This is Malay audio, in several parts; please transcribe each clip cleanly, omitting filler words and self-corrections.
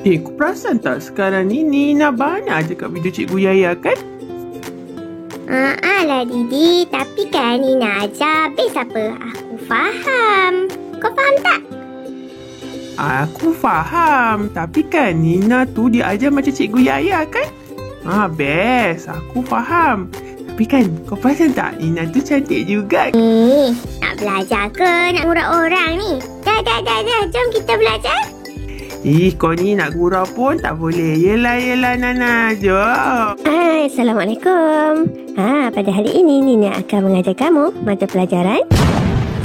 Kau perasan tak sekarang ni Nina banyak je kat video Cikgu Yaya kan? Alah Didi, tapi kan Nina ajar habis apa? Aku faham. Kau faham tak? Aku faham. Tapi kan Nina tu dia ajar macam Cikgu Yaya kan? Best. Aku faham. Tapi kan kau perasan tak Nina tu cantik juga. Nak belajar ke? Nak ngurak orang ni? Dah. Jom kita belajar. Kau ni nak gurau pun tak boleh. Yelah Nana. Jom. Hai, Assalamualaikum. Pada hari ini Nina akan mengajar kamu mata pelajaran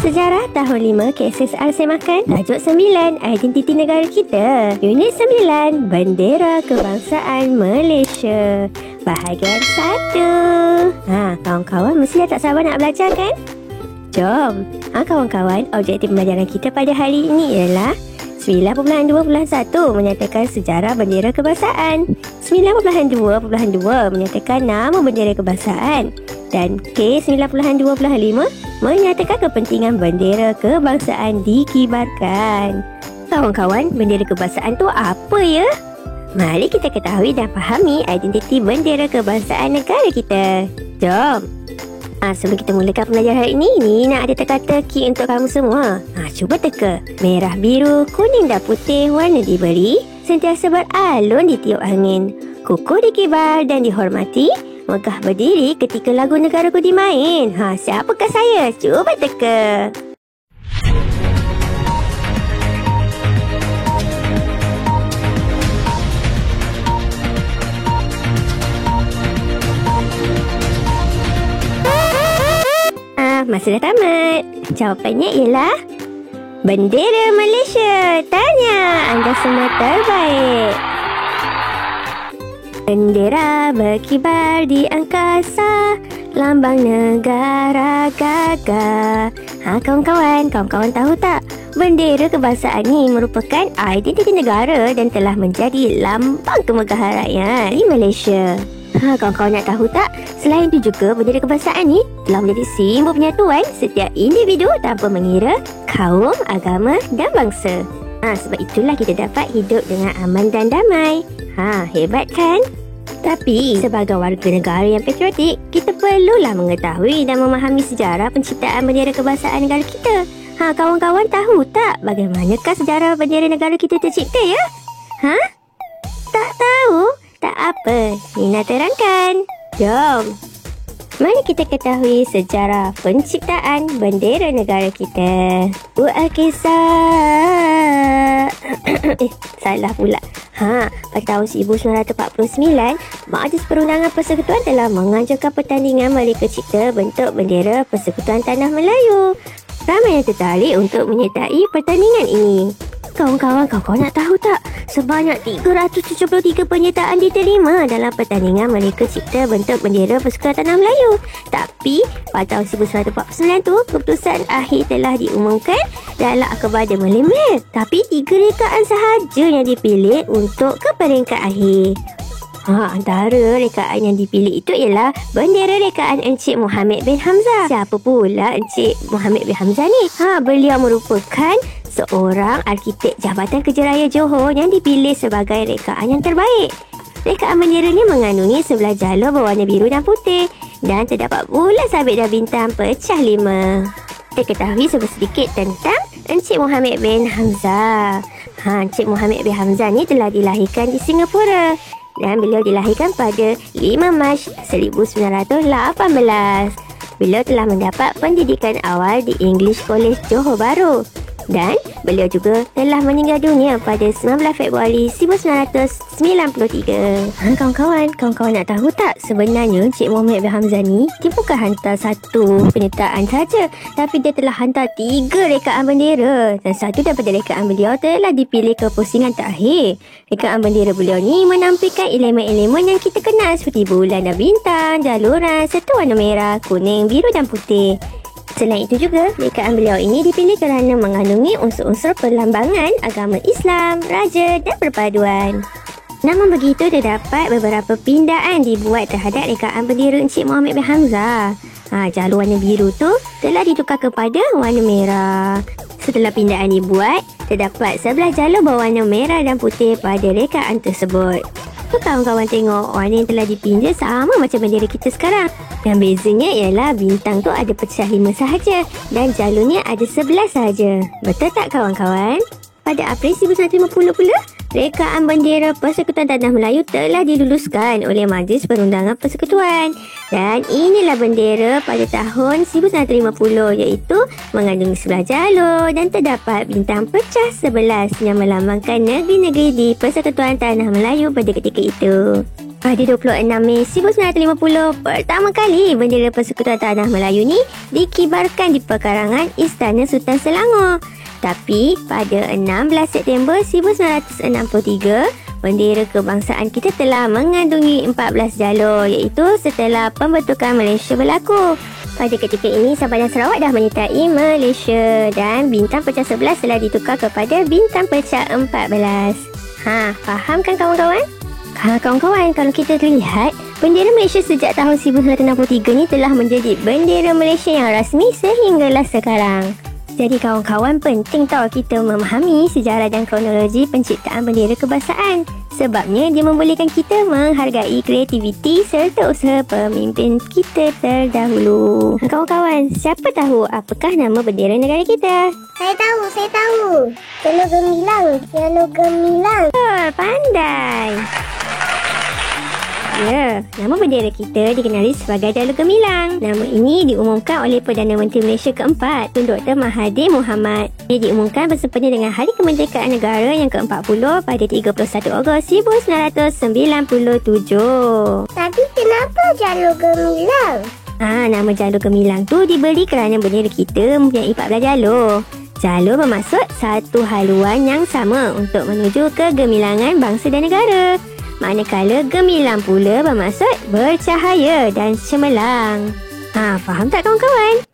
Sejarah tahun 5 KSSR Semakan. Tajuk 9, Identiti negara kita. Unit 9, Bendera Kebangsaan Malaysia. Bahagian 1. Kawan-kawan mesti dah tak sabar nak belajar kan? Jom. Kawan-kawan, objektif pembelajaran kita pada hari ini ialah 9.2.1 menyatakan sejarah bendera kebangsaan. 9.2.2 menyatakan nama bendera kebangsaan. Dan K9.2.5 menyatakan kepentingan bendera kebangsaan dikibarkan. Kawan-kawan, bendera kebangsaan tu apa ya? Mari kita ketahui dan fahami identiti bendera kebangsaan negara kita. Jom. Sebelum kita mulakan pembelajaran hari ini, Nina ada teka-teki untuk kamu semua. Cuba teka. Merah, biru, kuning dan putih warna diberi, sentiasa beralun di tiup angin. Kukuh dikibar dan dihormati, megah berdiri ketika lagu negaraku dimain. Siapakah saya? Cuba teka. Masa dah tamat. Jawapannya ialah bendera Malaysia. Tanya, anda semua terbaik. Bendera berkibar di angkasa, lambang negara gagah. Kawan-kawan tahu tak? Bendera kebangsaan ni merupakan identiti negara dan telah menjadi lambang kemegahan rakyat di Malaysia. Kawan-kawan nak tahu tak? Selain itu juga, bendera kebangsaan ni telah menjadi simbol penyatuan setiap individu tanpa mengira kaum, agama dan bangsa. Sebab itulah kita dapat hidup dengan aman dan damai. Hebat kan? Tapi, sebagai warga negara yang patriotik, kita perlulah mengetahui dan memahami sejarah penciptaan bendera kebangsaan negara kita. Kawan-kawan tahu tak bagaimanakah sejarah bendera negara kita tercipta ya? Tak tahu? Tak apa, Nina terangkan. Jom. Mari kita ketahui sejarah penciptaan bendera negara kita. Kisah. Salah pula. Pada tahun 1949, Majlis Perundangan Persekutuan telah menganjurkan pertandingan Merdeka Cipta bentuk bendera Persekutuan Tanah Melayu. Ramai yang tertarik untuk menyertai pertandingan ini. Kawan-kawan nak tahu tak? Sebanyak 373 penyertaan diterima dalam pertandingan Merdeka Cipta bentuk bendera Persekutuan Tanah Melayu. Tapi, pada tahun 1949 tu, keputusan akhir telah diumumkan dalam akhbar The Malay Mail. Tapi, 3 rekaan sahaja yang dipilih untuk ke peringkat akhir. Antara rekaan yang dipilih itu ialah bendera rekaan Encik Mohamed bin Hamzah. Siapa pula Encik Mohamed bin Hamzah ni? Beliau merupakan seorang arkitek Jabatan Kerja Raya Johor yang dipilih sebagai rekaan yang terbaik. Rekaan bendera ni mengandungi 11 jalur berwarna biru dan putih dan terdapat bulan sabit dan bintang pecah 5. Kita ketahui sedikit tentang Encik Mohamed bin Hamzah. Encik Mohamed bin Hamzah ni telah dilahirkan di Singapura dan beliau dilahirkan pada 5 Mac 1918. Beliau telah mendapat pendidikan awal di English College Johor Bahru dan beliau juga telah meninggal dunia pada 19 Februari 1993. Kawan-kawan nak tahu tak? Sebenarnya Encik Mohamed bin Hamzah ni dia bukan hantar satu penyertaan saja, tapi dia telah hantar 3 rekaan bendera dan satu daripada rekaan beliau telah dipilih ke pusingan terakhir. Rekaan bendera beliau ni menampilkan elemen-elemen yang kita kenal seperti bulan dan bintang, jaluran serta warna merah, kuning, biru dan putih. Selain itu juga, rekaan beliau ini dipilih kerana mengandungi unsur-unsur perlambangan agama Islam, raja dan perpaduan. Namun begitu, terdapat beberapa pindaan dibuat terhadap rekaan bendera Encik Mohamed bin Hamzah. Jalur warna biru tu telah ditukar kepada warna merah. Setelah pindaan dibuat, terdapat 11 jalur berwarna merah dan putih pada rekaan tersebut. Kawan-kawan tengok, warna yang telah dipinda sama macam bendera kita sekarang. Yang bezanya ialah bintang tu ada pecah 5 sahaja dan jalurnya ada 11 sahaja. Betul tak kawan-kawan? Pada April 1950 pula, rekaan bendera Persekutuan Tanah Melayu telah diluluskan oleh Majlis Perundangan Persekutuan. Dan inilah bendera pada tahun 1950, iaitu mengandungi 11 jalur dan terdapat bintang pecah 11 yang melambangkan negeri-negeri di Persekutuan Tanah Melayu pada ketika itu. Pada 26 Mei 1950, pertama kali bendera Persekutuan Tanah Melayu ni dikibarkan di pekarangan Istana Sultan Selangor. Tapi pada 16 September 1963, bendera kebangsaan kita telah mengandungi 14 jalur, iaitu setelah pembentukan Malaysia berlaku. Pada ketika ini, Sabah dan Sarawak dah menyertai Malaysia dan bintang pecah 11 telah ditukar kepada bintang pecah 14. Faham kan kawan-kawan? Kawan-kawan, kalau kita lihat, bendera Malaysia sejak tahun 1963 ni telah menjadi bendera Malaysia yang rasmi sehinggalah sekarang. Jadi kawan-kawan, penting tahu kita memahami sejarah dan kronologi penciptaan bendera kebangsaan. Sebabnya dia membolehkan kita menghargai kreativiti serta usaha pemimpin kita terdahulu. Kawan-kawan, siapa tahu apakah nama bendera negara kita? Saya tahu. Jalur gemilang. Pandai. Ya, nama bendera kita dikenali sebagai Jalur Gemilang. Nama ini diumumkan oleh Perdana Menteri Malaysia keempat, Tun Dr. Mahathir Mohamad. Ia diumumkan bersempena dengan Hari Kemerdekaan Negara yang ke-40 pada 31 Ogos 1997. Tapi kenapa Jalur Gemilang? Nama Jalur Gemilang tu diberi kerana bendera kita mempunyai 14 jalur. Jalur bermaksud satu haluan yang sama untuk menuju kegemilangan bangsa dan negara. Manakala gemilang pula bermaksud bercahaya dan cemerlang. Faham tak kawan-kawan?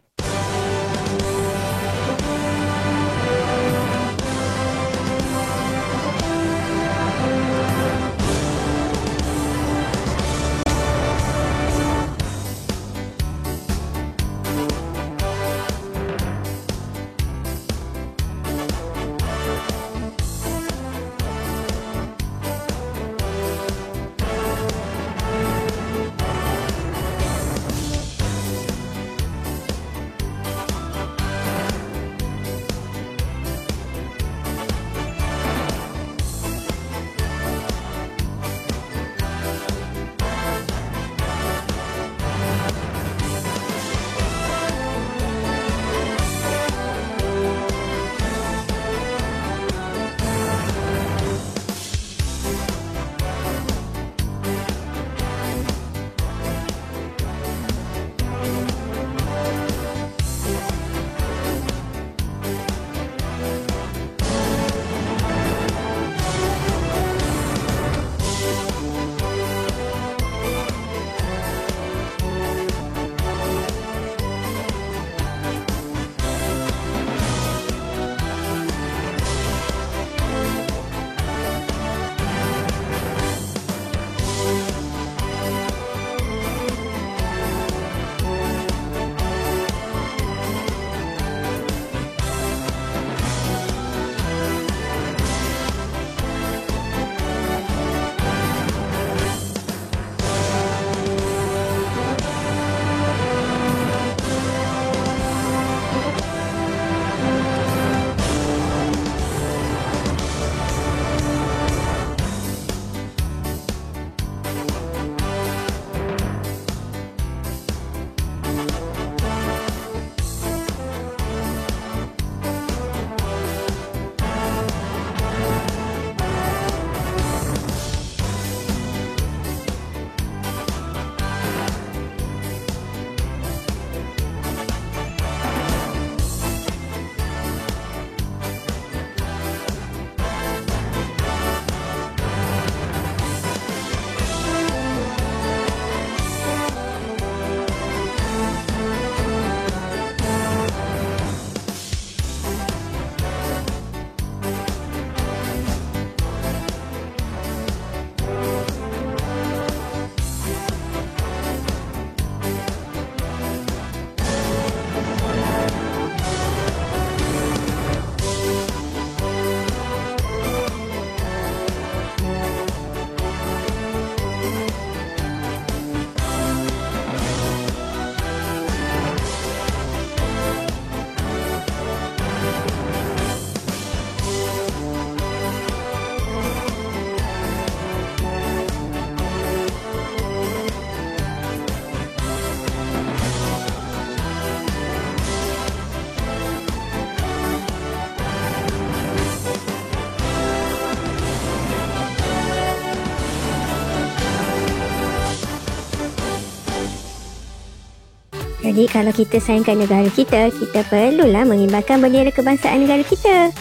Jadi kalau kita sayangkan negara kita, kita perlulah mengibarkan bendera kebangsaan negara kita.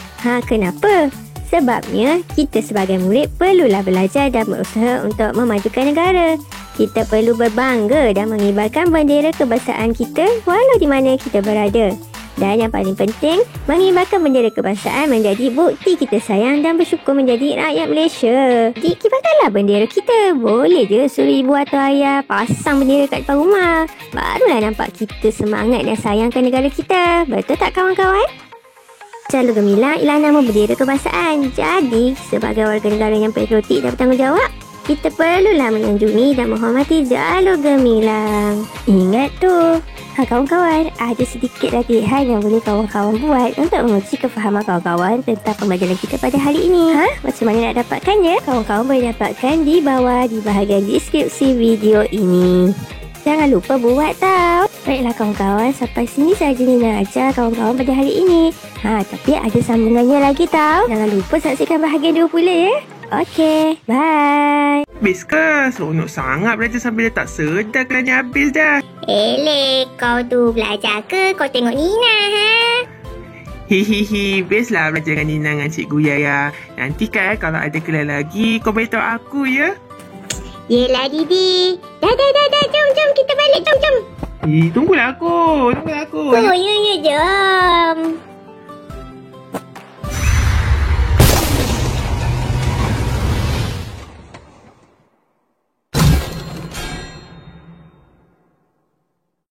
Kenapa? Sebabnya, kita sebagai murid perlulah belajar dan berusaha untuk memajukan negara. Kita perlu berbangga dan mengibarkan bendera kebangsaan kita walau di mana kita berada. Dan yang paling penting, mengibarkan bendera kebangsaan menjadi bukti kita sayang dan bersyukur menjadi rakyat Malaysia. Jadi, kibarkanlah bendera kita. Boleh je suruh ibu atau ayah pasang bendera kat depan rumah. Barulah nampak kita semangat dan sayangkan negara kita. Betul tak kawan-kawan? Jalur Gemilang ialah nama bendera kebangsaan. Jadi, sebagai warga negara yang patriotik dan bertanggungjawab, kita perlulah menyanjungi dan menghormati Jalur Gemilang. Ingat tu. Kawan-kawan, ada sedikit latihan yang boleh kawan-kawan buat untuk menguji kefahaman kawan-kawan tentang pembelajaran kita pada hari ini. Macam mana nak dapatkannya? Kawan-kawan boleh dapatkan di bawah di bahagian deskripsi video ini. Jangan lupa buat tau. Baiklah kawan-kawan, sampai sini sahaja Nina ajar kawan-kawan pada hari ini. Tapi ada sambungannya lagi tau. Jangan lupa saksikan bahagian 2 pula ya. Okey, bye. Habis ke? Seronok sangat belajar sambil dah tak sedar kerana habis dah. Elek, kau tu belajar ke? Kau tengok Nina, Hihihi, best lah belajar dengan Nina dengan Cikgu Yaya. Nanti kan kalau ada kelas lagi, kau beritahu aku ya. Yelah Didi. Dah. Jom. Kita balik. Jom. Tunggulah aku. Oh, ya. Jom.